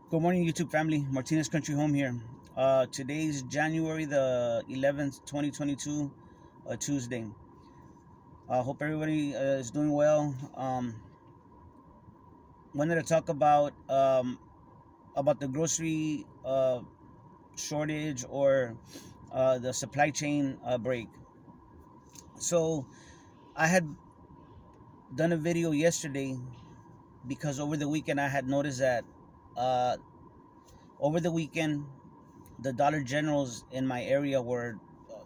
Good morning, YouTube family. Martinez Country Home here. Today's January the 11th, 2022, Tuesday. Hope everybody is doing well. Wanted to talk about the grocery shortage or the supply chain break. So I had done a video yesterday because over the weekend I had noticed that uh, over the weekend the Dollar Generals in my area were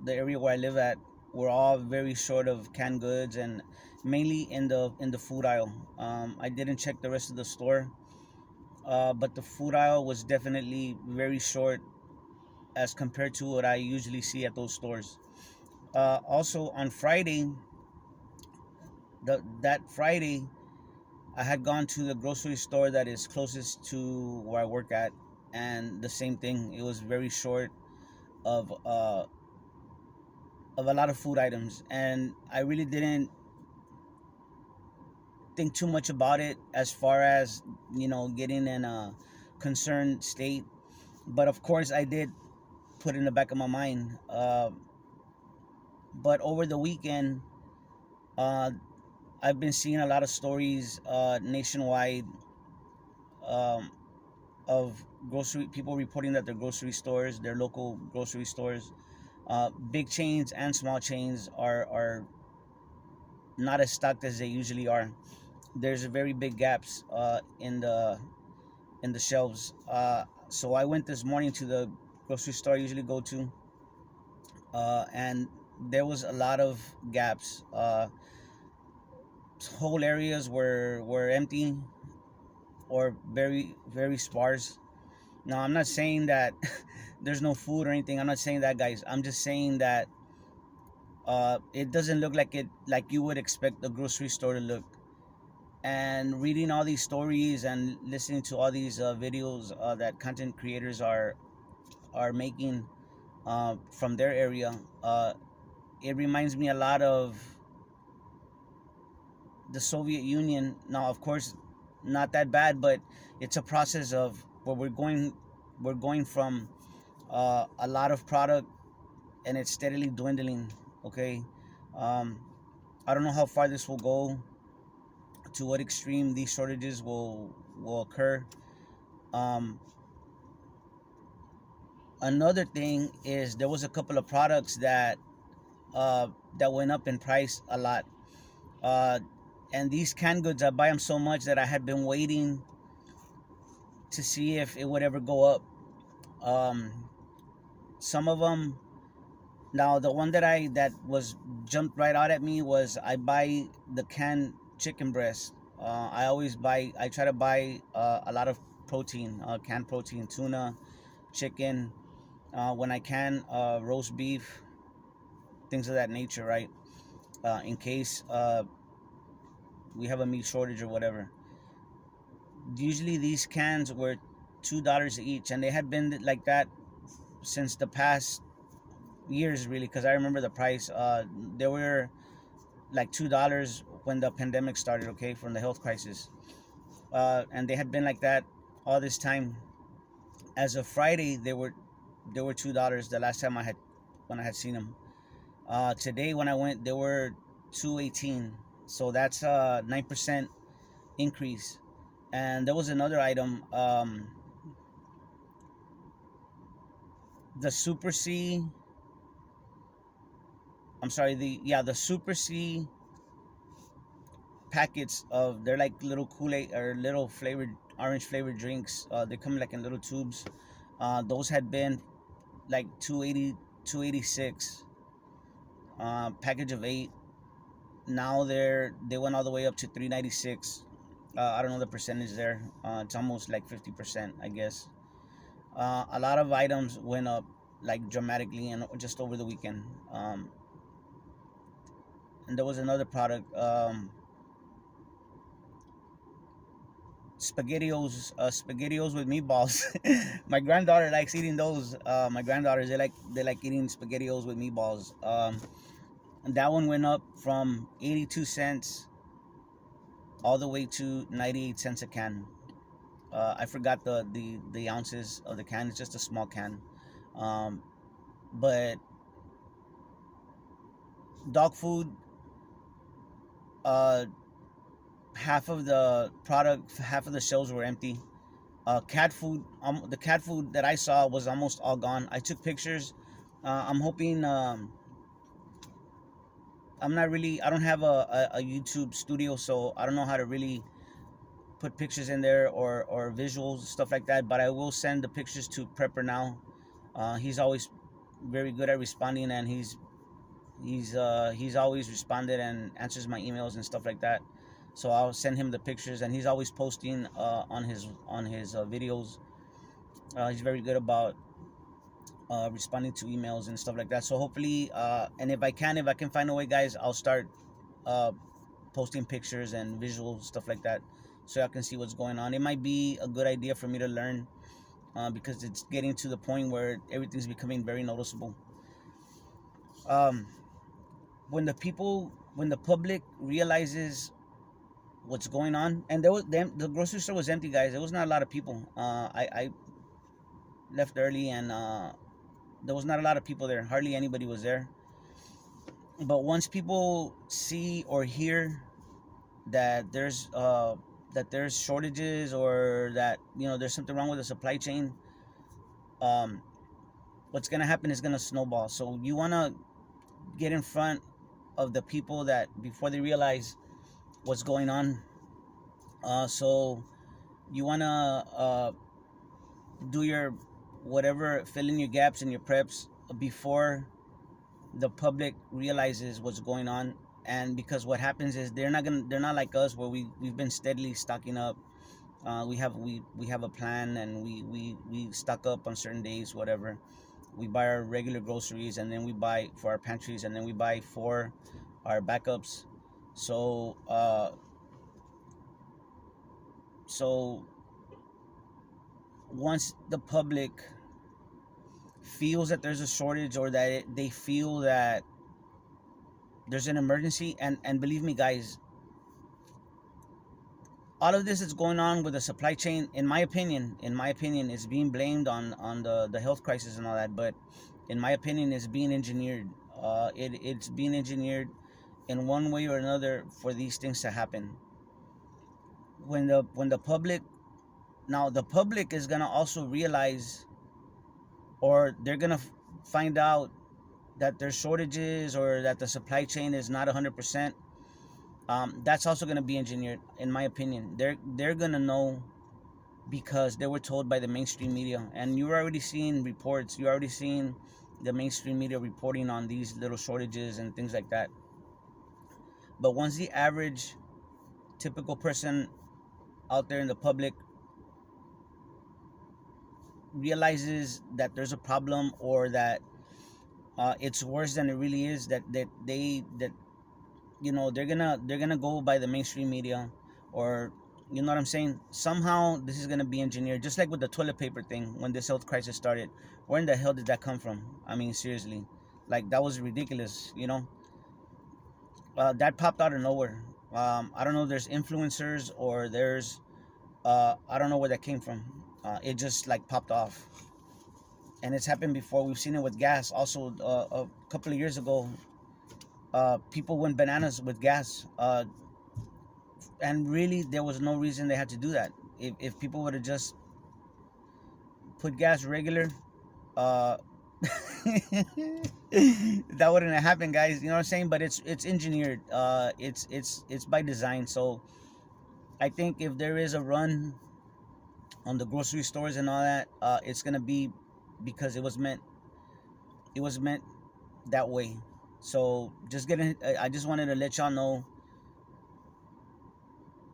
the area where I live at were all very short of canned goods and mainly in the food aisle. I didn't check the rest of the store, but the food aisle was definitely very short as compared to what I usually see at those stores. Also on Friday, that Friday, I had gone to the grocery store that is closest to where I work at, and the same thing. It was very short of of a lot of food items, and I really didn't think too much about it as far as getting in a concerned state. But of course I did put in the back of my mind. But over the weekend, uh, I've been seeing a lot of stories nationwide, um, of grocery people reporting that their grocery stores, their local grocery stores, big chains and small chains, are not as stocked as they usually are. There's very big gaps in the shelves. So I went this morning to the grocery store I usually go to, and there was a lot of gaps. Whole areas were empty or very sparse. Now I'm not saying that there's no food or anything. I'm not saying that, guys. I'm just saying that it doesn't look like you would expect a grocery store to look. And reading all these stories and listening to all these videos that content creators are making from their area, it reminds me a lot of the Soviet Union. Now, of course, not that bad, but it's a process of where we're going from a lot of product, and it's steadily dwindling. Okay, um, I don't know how far this will go, to what extreme these shortages will occur. Um, Another thing is there was a couple of products uh, that went up in price a lot. Uh, and these canned goods, I buy them so much that I had been waiting to see if it would ever go up. Um, some of them. Now, the one that was jumped right out at me was I buy the canned chicken breast. I try to buy a lot of protein, canned protein, tuna, chicken, when I can, roast beef, things of that nature, right? In case we have a meat shortage or whatever. Usually these cans were $2 each, and they had been like that since the past years, really, because I remember the price. They were like $2 when the pandemic started, okay, from the health crisis, and they had been like that all this time. As of Friday, they were $2. The last time when I had seen them. Today when I went, they were 218. So that's a 9% increase. And there was another item, the Super C. I'm sorry, the Super C packets of, they're like little Kool-Aid or little flavored orange flavored drinks. They come like in little tubes. Those had been like 280, 286. Package of 8. Now they went all the way up to 396. I don't know the percentage there. It's almost like 50%, I guess. A lot of items went up like dramatically and just over the weekend. And there was another product, spaghettios with meatballs. My granddaughter likes eating those. My granddaughters, they like eating spaghettios with meatballs. And that one went up from 82 cents all the way to 98 cents a can. I forgot the ounces of the can. It's just a small can. um, but dog food, uh, half of the product, half of the shelves were empty. Cat food, the cat food that I saw was almost all gone. I took pictures. I'm hoping. I'm not really. I don't have a YouTube studio, so I don't know how to really put pictures in there or visuals, stuff like that. But I will send the pictures to Prepper now. He's always very good at responding, and he's always responded and answers my emails and stuff like that. So I'll send him the pictures, and he's always posting on his videos. He's very good about responding to emails and stuff like that. So hopefully, and if I can find a way, guys, I'll start uh, posting pictures and visual stuff like that, so I can see what's going on. It might be a good idea for me to learn, because it's getting to the point where everything's becoming very noticeable. Um, when the public realizes what's going on, and the grocery store was empty, guys. There was not a lot of people. I left early, and there was not a lot of people there. Hardly anybody was there. But once people see or hear that there's shortages, or that there's something wrong with the supply chain, um, what's gonna happen is gonna snowball. So you wanna get in front of the people that before they realize what's going on. So you wanna do your whatever, fill in your gaps and your preps before the public realizes what's going on. And because what happens is they're not like us, where we've been steadily stocking up. We have a plan, and we stock up on certain days, whatever. We buy our regular groceries, and then we buy for our pantries, and then we buy for our backups. So so once the public feels that there's a shortage, or that they feel that there's an emergency, and believe me, guys, all of this is going on with the supply chain. In my opinion, is being blamed on the health crisis and all that. But in my opinion, is being engineered. It's being engineered in one way or another for these things to happen. When the public, now the public is gonna also realize, or they're gonna find out that there's shortages, or that the supply chain is not 100%. That's also going to be engineered, in my opinion. They're going to know, because they were told by the mainstream media. And you're already seeing reports. You're already seeing the mainstream media reporting on these little shortages and things like that. But once the average typical person out there in the public realizes that there's a problem, or that it's worse than it really is, that they're gonna go by the mainstream media, or you know what I'm saying. Somehow this is gonna be engineered, just like with the toilet paper thing. When this health crisis started, where in the hell did that come from? I mean, seriously, like, that was ridiculous. That popped out of nowhere. I don't know if there's influencers, or there's I don't know where that came from. It just like popped off. And it's happened before. We've seen it with gas also. A couple of years ago, people went bananas with gas, and really there was no reason they had to do that. If people would have just put gas regular, uh, that wouldn't have happened, guys. You know what I'm saying? But it's engineered. It's by design. So I think if there is a run on the grocery stores and all that, it's gonna be because it was meant that way. So I just wanted to let y'all know,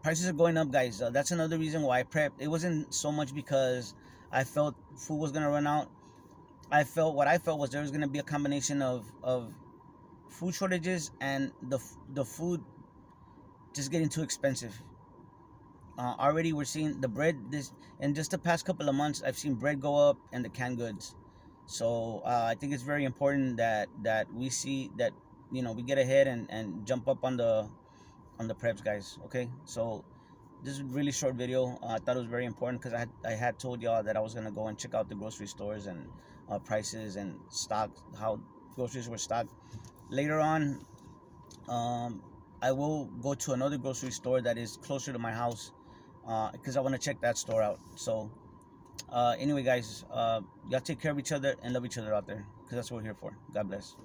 prices are going up, guys. That's another reason why I prepped. It wasn't so much because I felt food was gonna run out. What I felt was there was gonna be a combination of food shortages, and the food just getting too expensive. Already we're seeing the bread, this in just the past couple of months. I've seen bread go up, and the canned goods. So I think it's very important that we see that, we get ahead, and jump up on the preps, guys. Okay, so this is a really short video. I thought it was very important because I had told y'all that I was gonna go and check out the grocery stores and prices and stock, how groceries were stocked. Later on, um, I will go to another grocery store that is closer to my house because I want to check that store out. So anyway, guys, y'all take care of each other and love each other out there because that's what we're here for. God bless.